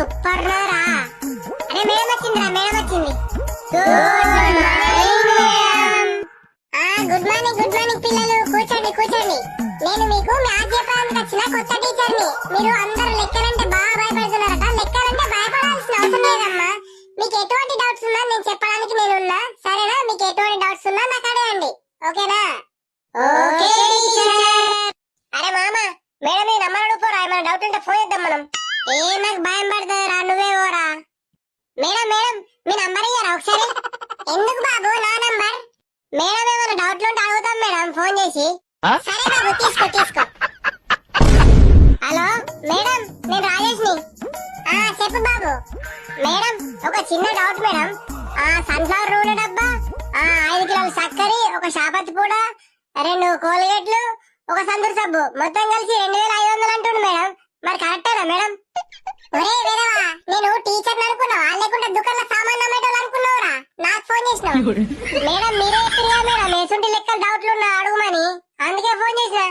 Super రా. అరే madam వచ్చిందిరా, మేడం వచ్చింది. గుడ్ మార్నింగ్ పిల్లలు, కూర్చోండి కూర్చోండి. నేను మీకు మ్యాథ్స్ చెప్పడానికి వచ్చిన కొత్త టీచర్ని. మీరు అందరూ లెక్కలంటే బాగా భయపడుతున్నారట. లెక్కలంటే భయపడాల్సిన అవసరం లేదమ్మా. మీకు ఎటువంటి డౌట్స్ ఉన్నా నేను చెప్పడానికి నేనున్నా, సరేనా? మీకు ఎటువంటి డౌట్స్ ఉన్నా నాకు అడగండి, ఓకేనా? Okay teacher. అరే మామ, మేడం నీ నంబర్ అడుగుపోరా, ఏమైనా డౌట్ ఉంటే ఫోన్ చేద్దాం మనం. నాకు భయం పడుతుందిరా, నువ్వే ఓరా. మేడం మీ నంబర్ ఇయ్యరా ఒకసారి. ఎందుకు బాబు నా నంబర్? మేడం ఏమైనా డౌట్లు ఉంటే అడుగుతాం మేడం ఫోన్ చేసి. సరే బాబు, తీసుకో. హలో మేడం, నేను రాజేష్ ని. చెప్పు బాబు. మేడం ఒక చిన్న డౌట్ మేడం. సన్ఫ్లవర్ నూనె డబ్బా, 5 కిలోల చక్కెర, ఒక షాపత్తి పూడ, 2 కోల్గేట్లు, ఒక సందూర్ సబ్బు, మొత్తం కలిసి 2500 అంటుండు మేడం. మరి కరెక్టేనా మేడం? ఒరే వేరేవా, నేను టీచర్ అనుకున్నావా లేకుంటే దుకాణంలో సామాన్ అమ్మేటోళ్ళు అనుకున్నావురా? నాకు ఫోన్ చేసినావు. మేడం మీరే చెప్పినా మేడం, ఎసుంటి లెక్కలు డౌట్లు ఉన్నా అడుగుమని, అందుకే ఫోన్ చేసిన.